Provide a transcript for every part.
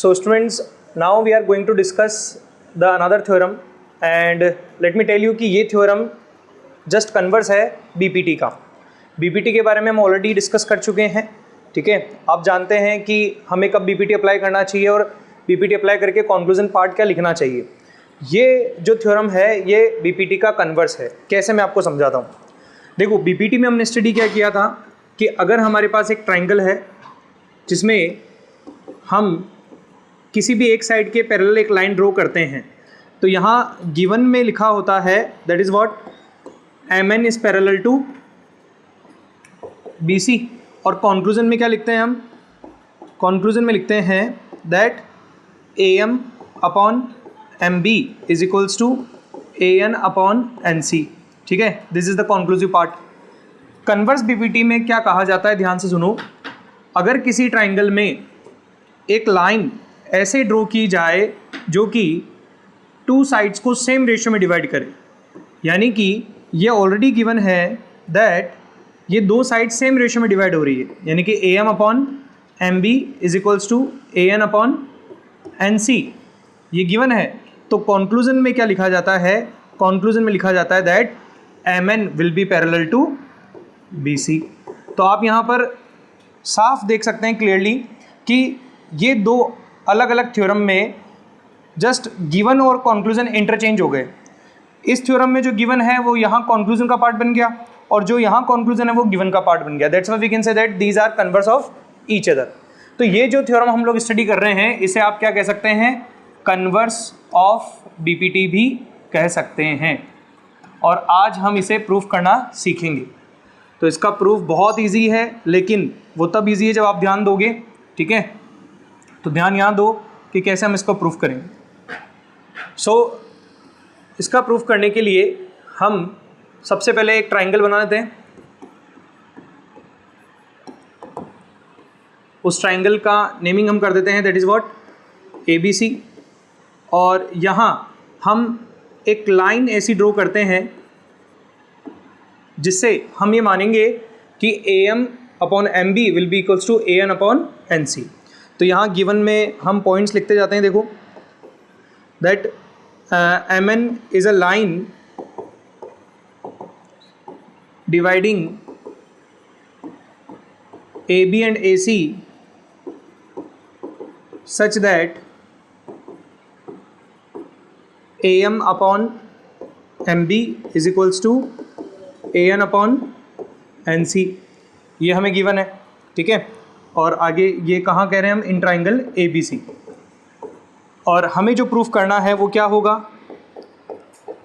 So students, now we are going to discuss the another theorem and let me tell you कि ये theorem just converse है BPT का। BPT के बारे में हम ऑलरेडी डिस्कस कर चुके हैं, ठीक है। आप जानते हैं कि हमें कब BPT अप्लाई करना चाहिए और BPT अप्लाई करके कंक्लूजन पार्ट क्या लिखना चाहिए। ये जो थ्योरम है ये BPT का कन्वर्स है। कैसे, मैं आपको समझाता हूँ। देखो, BPT में हमने स्टडी क्या किया था कि अगर हमारे पास एक ट्राइंगल है जिसमें हम किसी भी एक साइड के पैरेलल एक लाइन ड्रॉ करते हैं, तो यहाँ गिवन में लिखा होता है that is what MN is parallel to BC, और कंक्लूजन में क्या लिखते हैं हम? कंक्लूजन में लिखते हैं that AM upon MB is equals to AN upon NC, ठीक है। This is the conclusive part. Converse BPT में क्या कहा जाता है, ध्यान से सुनो। अगर किसी ट्राइंगल में एक लाइन ऐसे ड्रॉ की जाए जो कि टू साइड्स को सेम रेशियो में डिवाइड करे, यानी कि ये ऑलरेडी गिवन है दैट ये दो साइड सेम रेशियो में डिवाइड हो रही है, यानी कि AM upon MB is equals to AN upon NC, ये गिवन है। तो कंक्लूजन में क्या लिखा जाता है? कंक्लूजन में लिखा जाता है that MN will be parallel to BC। तो आप यहाँ पर साफ देख सकते हैं क्लियरली कि ये दो अलग अलग थ्योरम में जस्ट गिवन और कंक्लूजन इंटरचेंज हो गए। इस थ्योरम में जो गिवन है वो यहाँ कंक्लूजन का पार्ट बन गया और जो यहाँ कंक्लूजन है वो गिवन का पार्ट बन गया। That's why we can say that these are converse of each other. तो ये जो थ्योरम हम लोग स्टडी कर रहे हैं इसे आप क्या कह सकते हैं? कन्वर्स ऑफ BPT भी कह सकते हैं, और आज हम इसे प्रूफ करना सीखेंगे। तो इसका प्रूफ बहुत ईजी है, लेकिन वो तब ईजी है जब आप ध्यान दोगे, ठीक है। तो ध्यान यहाँ दो कि कैसे हम इसको प्रूफ करेंगे। सो इसका प्रूफ करने के लिए हम सबसे पहले एक ट्राइंगल बना लेते हैं। उस ट्राइंगल का नेमिंग हम कर देते हैं दैट इज़ व्हाट ABC, और यहाँ हम एक लाइन ऐसी ड्रॉ करते हैं जिससे हम ये मानेंगे कि AM upon MB will be equals to AN upon NC। तो यहाँ गिवन में हम पॉइंट्स लिखते जाते हैं। देखो that MN is a line dividing AB and AC such that AM upon MB is equals to AN upon NC, ये हमें गिवन है, ठीक है। और आगे ये कहाँ कह रहे हैं हम? In triangle ABC। और हमें जो प्रूफ करना है वो क्या होगा?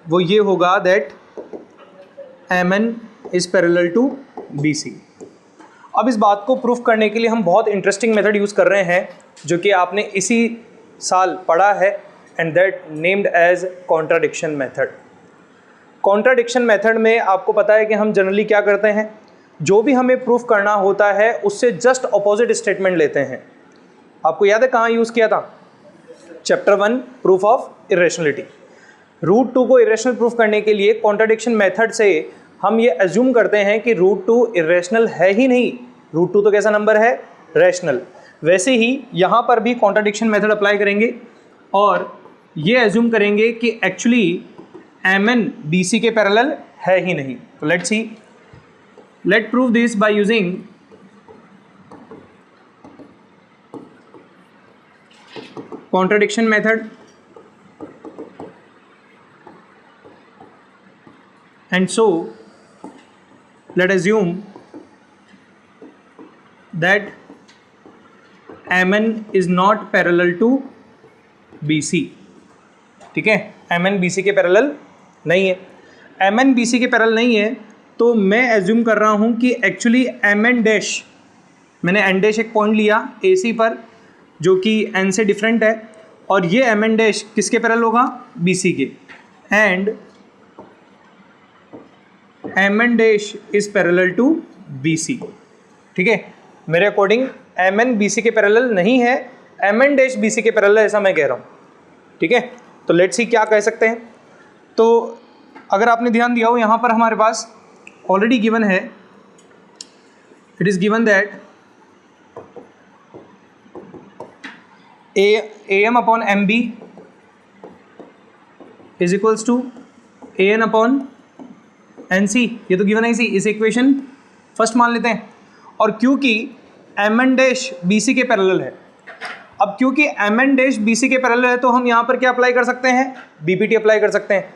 वो ये होगा that MN is parallel to BC। अब इस बात को प्रूफ करने के लिए हम बहुत इंटरेस्टिंग मेथड यूज़ कर रहे हैं जो कि आपने इसी साल पढ़ा है, and that named as contradiction method. Contradiction method में आपको पता है कि हम जनरली क्या करते हैं, जो भी हमें प्रूफ करना होता है उससे जस्ट अपोजिट स्टेटमेंट लेते हैं। आपको याद है कहाँ यूज़ किया था? Chapter 1 proof of irrationality. Root 2 को इरेशनल प्रूफ करने के लिए कॉन्ट्राडिक्शन मेथड से हम ये एज्यूम करते हैं कि रूट 2 इरेशनल है ही नहीं। रूट 2 तो कैसा नंबर है? रैशनल। वैसे ही यहाँ पर भी कॉन्ट्राडिक्शन मेथड अप्लाई करेंगे और ये एज्यूम करेंगे कि एक्चुअली MN BC के पैरेलल है ही नहीं। तो let's see, let prove this by using contradiction method, and so let assume that MN is not parallel to BC, ठीक है। MN BC के पैरेलल नहीं है। MN BC के पैरेलल नहीं है तो मैं एज्यूम कर रहा हूँ कि एक्चुअली MN डैश, मैंने N डैश एक पॉइंट लिया AC पर जो कि N से डिफरेंट है, और ये MN डैश किसके पैरेलल होगा? BC के, and MN dash is parallel to BC, ठीक है। मेरे अकॉर्डिंग MN BC के पैरेलल नहीं है, MN डैश BC के पैरेलल, ऐसा मैं कह रहा हूँ, ठीक है। तो लेट्स सी क्या कह सकते हैं। तो अगर आपने ध्यान दिया हो यहाँ पर हमारे पास ऑलरेडी गिवन है, it is given that A M upon M B is equals to A N upon N C, ये तो गिवन है इसी, इस इक्वेशन फर्स्ट मान लेते हैं। और क्योंकि M N dash B C के पैरेलल है, अब क्योंकि M N dash B C के पैरेलल है तो हम यहाँ पर क्या अप्लाई कर सकते हैं, बीपीटी अप्लाई कर सकते हैं।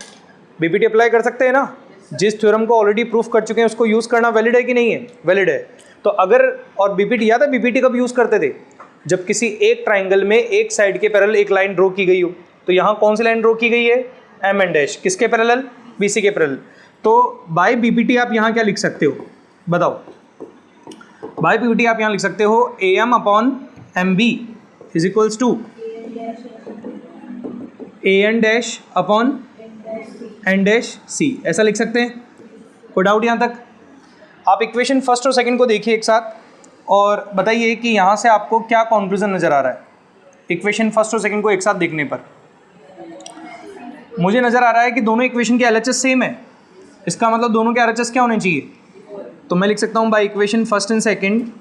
बीपीटी अप्लाई कर सकते हैं ना, जिस थ्योरम को ऑलरेडी प्रूफ कर चुके हैं उसको यूज़ करना वैलिड है कि नहीं है, वैलिड है। तो अगर, और बीपीटी याद है बीपीटी कब यूज़ करते थे, जब किसी एक ट्राइंगल में एक साइड के पैरेलल एक लाइन ड्रॉ की गई हो। तो यहाँ कौन सी लाइन ड्रॉ की गई है, एम एन डैश, किसके पैरेलल, बीसी के पैरेलल। तो बाय बीपीटी आप यहाँ क्या लिख सकते हो बताओ, बाय बीपीटी आप यहाँ लिख सकते हो A M upon M B is equals to A N dash upon N dash C, ऐसा लिख सकते हैं। कोई डाउट यहाँ तक? आप इक्वेशन फर्स्ट और सेकंड को देखिए एक साथ और बताइए कि यहाँ से आपको क्या कॉन्क्लूजन नज़र आ रहा है। इक्वेशन फर्स्ट और सेकंड को एक साथ देखने पर मुझे नज़र आ रहा है कि दोनों इक्वेशन के एलएचएस सेम है, इसका मतलब दोनों के आरएचएस क्या होने चाहिए। तो मैं लिख सकता हूँ by equation first and second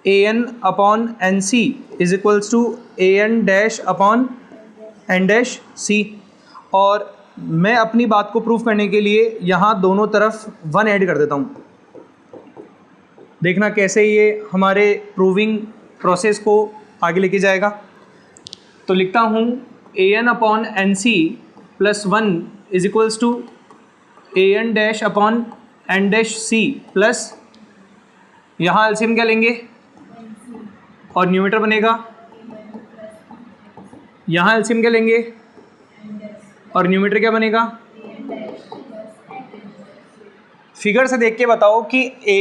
A N upon N C is equals to A N dash upon N dash C. और मैं अपनी बात को प्रूव करने के लिए यहाँ दोनों तरफ 1 ऐड कर देता हूँ। देखना कैसे ये हमारे प्रूविंग प्रोसेस को आगे लेके जाएगा। तो लिखता हूँ A N upon N C plus 1 is equals to A N dash upon N dash C plus, यहाँ एलसीएम क्या लेंगे और न्यूमरेटर बनेगा, यहाँ एलसीएम क्या लेंगे और न्यूमरेटर क्या बनेगा। फिगर से देख के बताओ कि A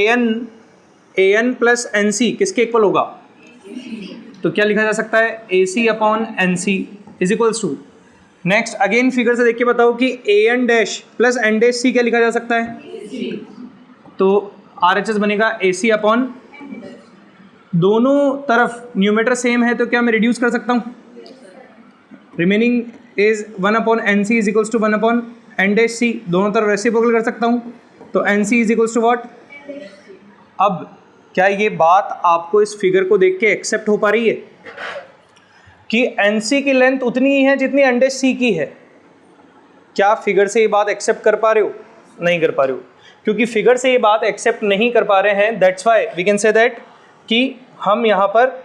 N plus N C किसके इक्वल होगा। तो क्या लिखा जा सकता है, A C upon N C is equals to. Next again figure से देख के बताओ कि A N dash plus N dash C क्या लिखा जा सकता है। तो आर एच एस बनेगा ए सी अपॉन, दोनों तरफ न्यूमरेटर सेम है तो क्या मैं रिड्यूस कर सकता हूँ, remaining is 1 upon N C is equals to 1 upon N dash C, दोनों तरफ रेसिप्रोकल कर सकता हूँ। तो N C is equals to what. अब क्या ये बात आपको इस फिगर को देख के एक्सेप्ट हो पा रही है कि एन सी की लेंथ उतनी ही है जितनी एन डैश सी की है। क्या फिगर से ये बात एक्सेप्ट कर पा रहे हो, नहीं कर पा रहे हो। क्योंकि फिगर से ये बात एक्सेप्ट नहीं कर पा रहे हैं, that's why we can say that कि हम यहाँ पर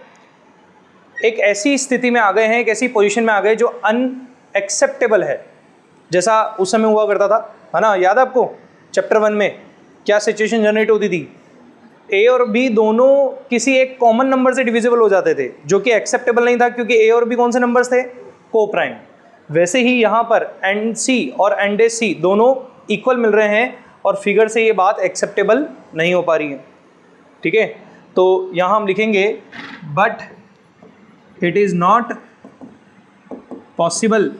एक ऐसी स्थिति में आ गए हैं, एक ऐसी पोजीशन में आ गए जो अनएक्सेप्टेबल है, जैसा उस समय हुआ करता था, है ना। याद है आपको चैप्टर 1 में क्या सिचुएशन जनरेट होती थी, ए और बी दोनों किसी एक कॉमन नंबर से डिविजिबल हो जाते थे जो कि एक्सेप्टेबल नहीं था, क्योंकि ए और बी कौन से नंबर्स थे, को प्राइम। वैसे ही यहाँ पर एन सी और एन डैश सी दोनों इक्वल मिल रहे हैं और फिगर से ये बात एक्सेप्टेबल नहीं हो पा रही है, ठीक है। तो यहाँ हम लिखेंगे but it is not possible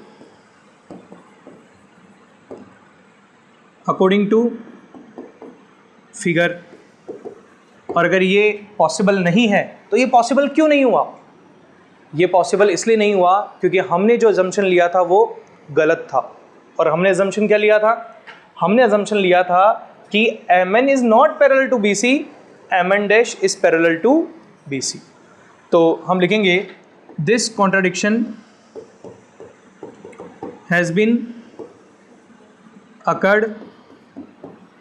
according to figure. और अगर ये पॉसिबल नहीं है तो ये पॉसिबल क्यों नहीं हुआ, ये पॉसिबल इसलिए नहीं हुआ क्योंकि हमने जो अजम्पशन लिया था वो गलत था। और हमने अजम्पशन क्या लिया था, हमने अजम्पशन लिया था कि M N is not parallel to B C, M N dash is parallel to B C. तो हम लिखेंगे this contradiction has been occurred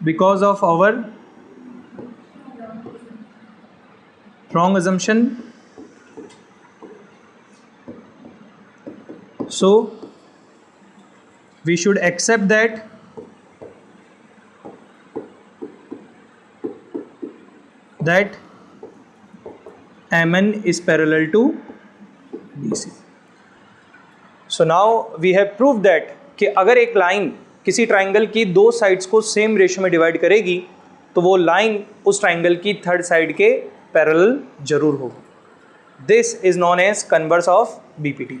because of our wrong assumption, so we should accept that Mn is parallel to BC. So now we have proved that कि अगर एक line किसी triangle की दो sides को सेम रेशियो में divide करेगी तो वो लाइन उस ट्राइंगल की थर्ड साइड के पैरेलल जरूर होगी। This is known as converse of BPT.